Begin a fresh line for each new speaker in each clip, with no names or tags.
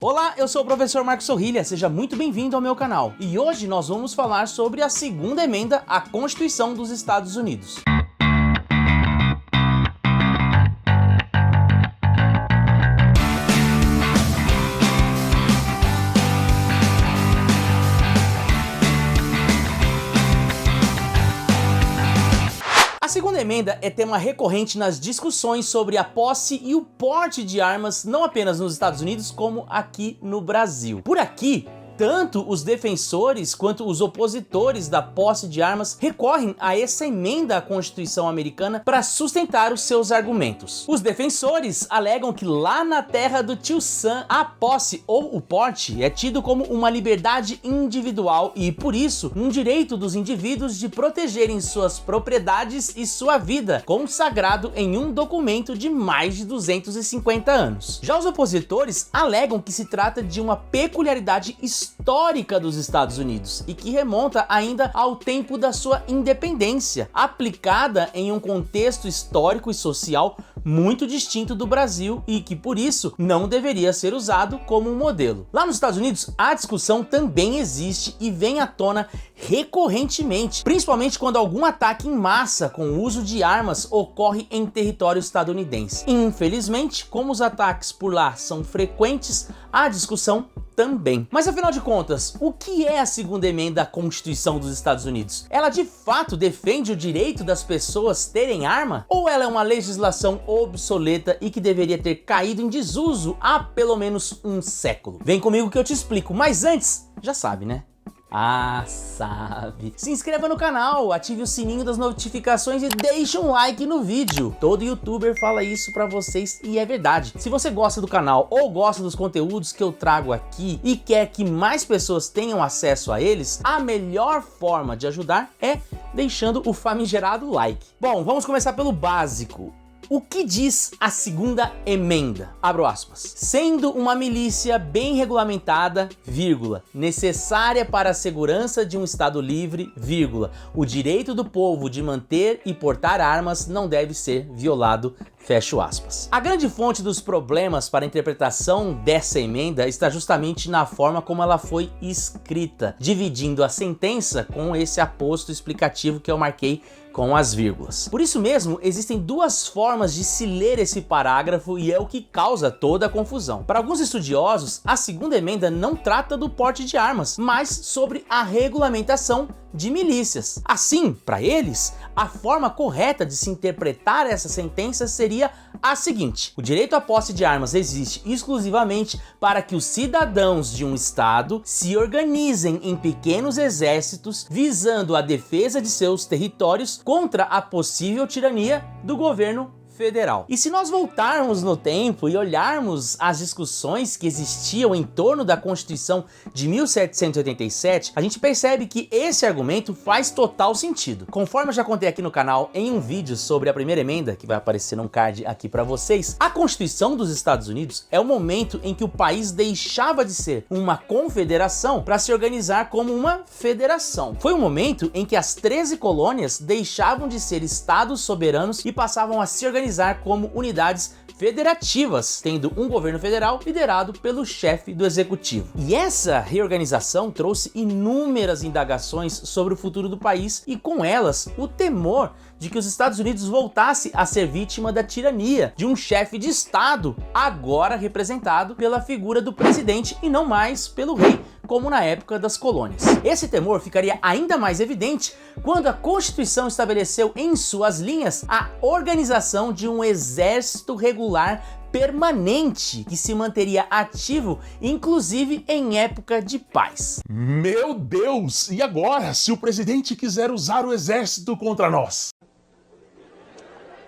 Olá, eu sou o professor Marcos Sorrilha, seja muito bem-vindo ao meu canal. E hoje nós vamos falar sobre a segunda emenda à Constituição dos Estados Unidos. A segunda emenda é tema recorrente nas discussões sobre a posse e o porte de armas, não apenas nos Estados Unidos, como aqui no Brasil. Por aqui, tanto os defensores quanto os opositores da posse de armas recorrem a essa emenda à Constituição americana para sustentar os seus argumentos. Os defensores alegam que lá na terra do tio Sam, a posse ou o porte é tido como uma liberdade individual e, por isso, um direito dos indivíduos de protegerem suas propriedades e sua vida, consagrado em um documento de mais de 250 anos. Já os opositores alegam que se trata de uma peculiaridade histórica dos Estados Unidos e que remonta ainda ao tempo da sua independência, aplicada em um contexto histórico e social muito distinto do Brasil e que, por isso, não deveria ser usado como um modelo. Lá nos Estados Unidos, a discussão também existe e vem à tona recorrentemente, principalmente quando algum ataque em massa com o uso de armas ocorre em território estadunidense. Infelizmente, como os ataques por lá são frequentes, a discussão também. Mas afinal de contas, o que é a segunda emenda à Constituição dos Estados Unidos? Ela de fato defende o direito das pessoas terem arma? Ou ela é uma legislação obsoleta e que deveria ter caído em desuso há pelo menos um século? Vem comigo que eu te explico, mas antes, já sabe, né? Sabe. Se inscreva no canal, ative o sininho das notificações e deixe um like no vídeo. Todo youtuber fala isso pra vocês e é verdade. Se você gosta do canal ou gosta dos conteúdos que eu trago aqui e quer que mais pessoas tenham acesso a eles, a melhor forma de ajudar é deixando o famigerado like. Bom, vamos começar pelo básico. O que diz a segunda emenda? Abro aspas. Sendo uma milícia bem regulamentada, vírgula, necessária para a segurança de um Estado livre, vírgula, o direito do povo de manter e portar armas não deve ser violado, fecho aspas. A grande fonte dos problemas para a interpretação dessa emenda está justamente na forma como ela foi escrita, dividindo a sentença com esse aposto explicativo que eu marquei com as vírgulas. Por isso mesmo, existem duas formas de se ler esse parágrafo e é o que causa toda a confusão. Para alguns estudiosos, a segunda emenda não trata do porte de armas, mas sobre a regulamentação de milícias. Assim, para eles, a forma correta de se interpretar essa sentença seria a seguinte: o direito à posse de armas existe exclusivamente para que os cidadãos de um estado se organizem em pequenos exércitos visando a defesa de seus territórios contra a possível tirania do governo federal. E se nós voltarmos no tempo e olharmos as discussões que existiam em torno da Constituição de 1787, a gente percebe que esse argumento faz total sentido. Conforme eu já contei aqui no canal em um vídeo sobre a primeira emenda, que vai aparecer num card aqui para vocês, a Constituição dos Estados Unidos é o momento em que o país deixava de ser uma confederação para se organizar como uma federação. Foi o momento em que as 13 colônias deixavam de ser estados soberanos e passavam a se organizar como unidades federativas, tendo um governo federal liderado pelo chefe do executivo. E essa reorganização trouxe inúmeras indagações sobre o futuro do país e com elas o temor de que os Estados Unidos voltasse a ser vítima da tirania de um chefe de estado, agora representado pela figura do presidente e não mais pelo rei, como na época das colônias. Esse temor ficaria ainda mais evidente quando a Constituição estabeleceu em suas linhas a organização de um exército regular permanente que se manteria ativo, inclusive em época de paz.
Meu Deus! E agora, se o presidente quiser usar o exército contra nós?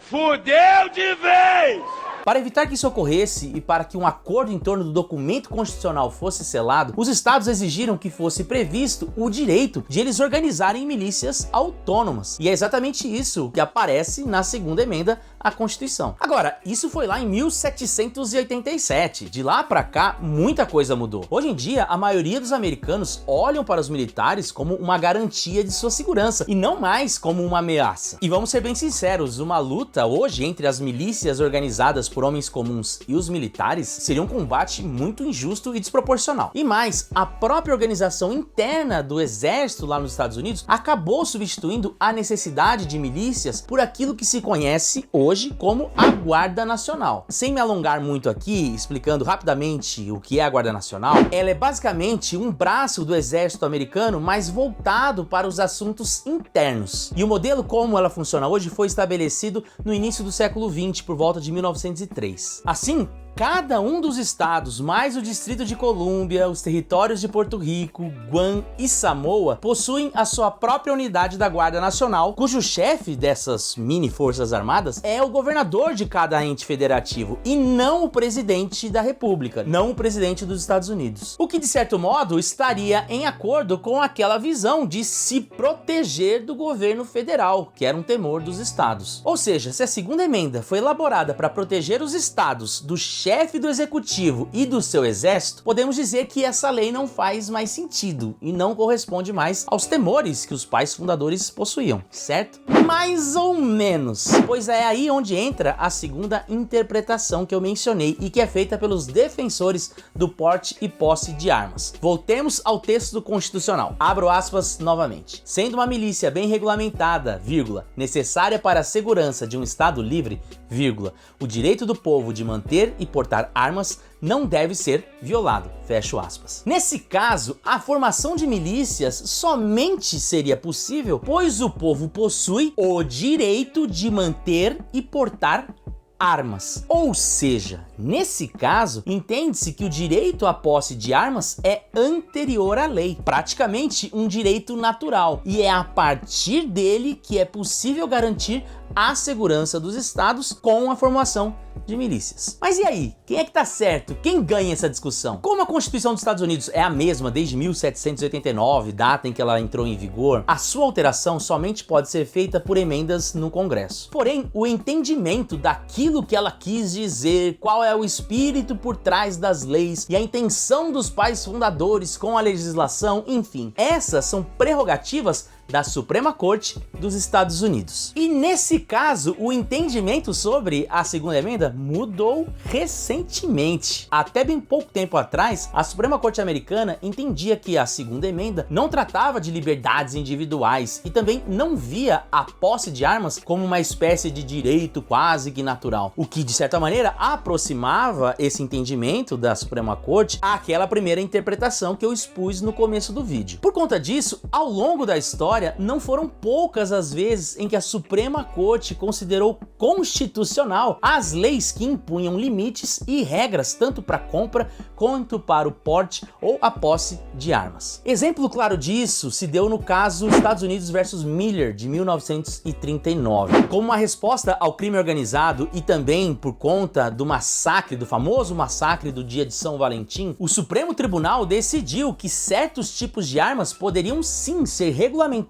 Fudeu de vez!
Para evitar que isso ocorresse e para que um acordo em torno do documento constitucional fosse selado, os estados exigiram que fosse previsto o direito de eles organizarem milícias autônomas. E é exatamente isso que aparece na segunda emenda a Constituição. Agora, isso foi lá em 1787. De lá pra cá, muita coisa mudou. Hoje em dia, a maioria dos americanos olham para os militares como uma garantia de sua segurança e não mais como uma ameaça. E vamos ser bem sinceros, uma luta hoje entre as milícias organizadas por homens comuns e os militares seria um combate muito injusto e desproporcional. E mais, a própria organização interna do exército lá nos Estados Unidos acabou substituindo a necessidade de milícias por aquilo que se conhece hoje como a Guarda Nacional. Sem me alongar muito aqui, explicando rapidamente o que é a Guarda Nacional, ela é basicamente um braço do exército americano, mas voltado para os assuntos internos. E o modelo como ela funciona hoje foi estabelecido no início do século XX, por volta de 1903. Assim, cada um dos estados, mais o Distrito de Colômbia, os territórios de Porto Rico, Guam e Samoa, possuem a sua própria unidade da Guarda Nacional, cujo chefe dessas mini forças armadas é o governador de cada ente federativo e não o presidente da República, não o presidente dos Estados Unidos. O que, de certo modo, estaria em acordo com aquela visão de se proteger do governo federal, que era um temor dos estados. Ou seja, se a segunda emenda foi elaborada para proteger os estados do chefe do executivo e do seu exército, podemos dizer que essa lei não faz mais sentido e não corresponde mais aos temores que os pais fundadores possuíam, certo? Mais ou menos, pois é aí onde entra a segunda interpretação que eu mencionei e que é feita pelos defensores do porte e posse de armas. Voltemos ao texto constitucional. Abro aspas novamente. Sendo uma milícia bem regulamentada, vírgula, necessária para a segurança de um Estado livre, vírgula, o direito do povo de manter e portar armas não deve ser violado, fecho aspas. Nesse caso, a formação de milícias somente seria possível pois o povo possui o direito de manter e portar armas. Ou seja, nesse caso, entende-se que o direito à posse de armas é anterior à lei, praticamente um direito natural, e é a partir dele que é possível garantir a segurança dos estados com a formação de milícias. Mas e aí? Quem é que tá certo? Quem ganha essa discussão? Como a Constituição dos Estados Unidos é a mesma desde 1789, data em que ela entrou em vigor, a sua alteração somente pode ser feita por emendas no Congresso. Porém, o entendimento daquilo que ela quis dizer, qual é o espírito por trás das leis e a intenção dos pais fundadores com a legislação, enfim, essas são prerrogativas da Suprema Corte dos Estados Unidos. E nesse caso, o entendimento sobre a segunda emenda mudou recentemente. Até bem pouco tempo atrás, a Suprema Corte americana entendia que a segunda emenda não tratava de liberdades individuais e também não via a posse de armas como uma espécie de direito quase que natural, o que de certa maneira aproximava esse entendimento da Suprema Corte àquela primeira interpretação que eu expus no começo do vídeo. Por conta disso, ao longo da história, não foram poucas as vezes em que a Suprema Corte considerou constitucional as leis que impunham limites e regras tanto para a compra quanto para o porte ou a posse de armas. Exemplo claro disso se deu no caso Estados Unidos versus Miller de 1939. Como uma resposta ao crime organizado e também por conta do massacre, do famoso massacre do dia de São Valentim, o Supremo Tribunal decidiu que certos tipos de armas poderiam sim ser regulamentados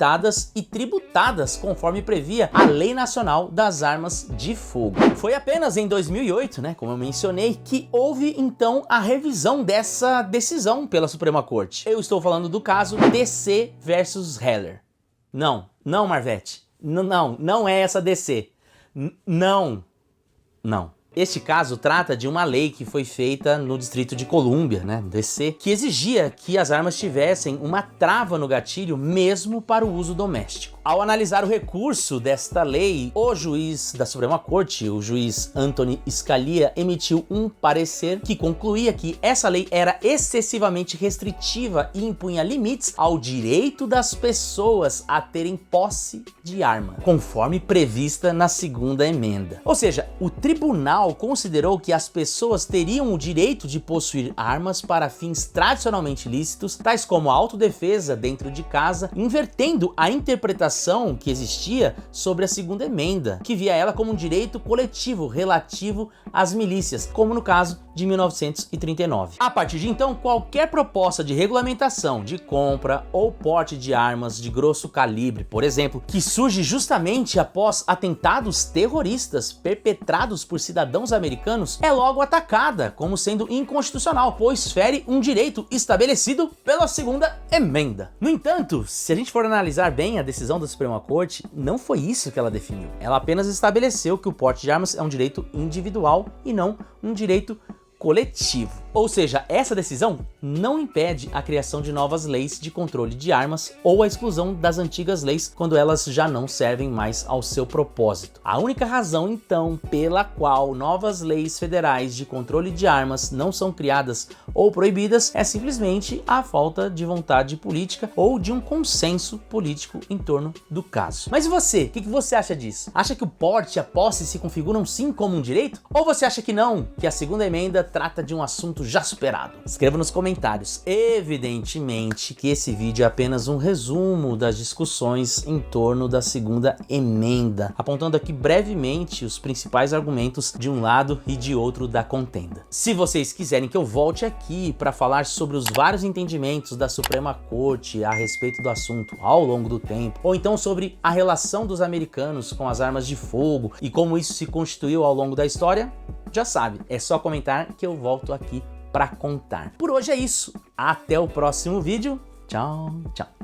e tributadas conforme previa a Lei Nacional das Armas de Fogo. Foi apenas em 2008, como eu mencionei, que houve então a revisão dessa decisão pela Suprema Corte. Eu estou falando do caso DC versus Heller. Não, Marvete. Não é essa DC. Não. Este caso trata de uma lei que foi feita no Distrito de Colômbia, DC, que exigia que as armas tivessem uma trava no gatilho mesmo para o uso doméstico. Ao analisar o recurso desta lei, o juiz da Suprema Corte, o juiz Anthony Scalia, emitiu um parecer que concluía que essa lei era excessivamente restritiva e impunha limites ao direito das pessoas a terem posse de arma, conforme prevista na segunda emenda. Ou seja, o tribunal considerou que as pessoas teriam o direito de possuir armas para fins tradicionalmente lícitos, tais como a autodefesa dentro de casa, invertendo a interpretação interpretação que existia sobre a segunda emenda, que via ela como um direito coletivo relativo às milícias, como no caso de 1939. A partir de então, qualquer proposta de regulamentação de compra ou porte de armas de grosso calibre, por exemplo, que surge justamente após atentados terroristas perpetrados por cidadãos americanos, é logo atacada como sendo inconstitucional, pois fere um direito estabelecido pela segunda emenda. No entanto, se a gente for analisar bem a decisão da Suprema Corte, não foi isso que ela definiu. Ela apenas estabeleceu que o porte de armas é um direito individual e não um direito coletivo. Ou seja, essa decisão não impede a criação de novas leis de controle de armas ou a exclusão das antigas leis quando elas já não servem mais ao seu propósito. A única razão, então, pela qual novas leis federais de controle de armas não são criadas ou proibidas é simplesmente a falta de vontade política ou de um consenso político em torno do caso. Mas e você? O que você acha disso? Acha que o porte e a posse se configuram sim como um direito? Ou você acha que não, que a segunda emenda trata de um assunto já superado? Escreva nos comentários. Evidentemente que esse vídeo é apenas um resumo das discussões em torno da segunda emenda, apontando aqui brevemente os principais argumentos de um lado e de outro da contenda. Se vocês quiserem que eu volte aqui para falar sobre os vários entendimentos da Suprema Corte a respeito do assunto ao longo do tempo, ou então sobre a relação dos americanos com as armas de fogo e como isso se constituiu ao longo da história, já sabe, é só comentar que eu volto aqui para contar. Por hoje é isso. Até o próximo vídeo. Tchau, tchau.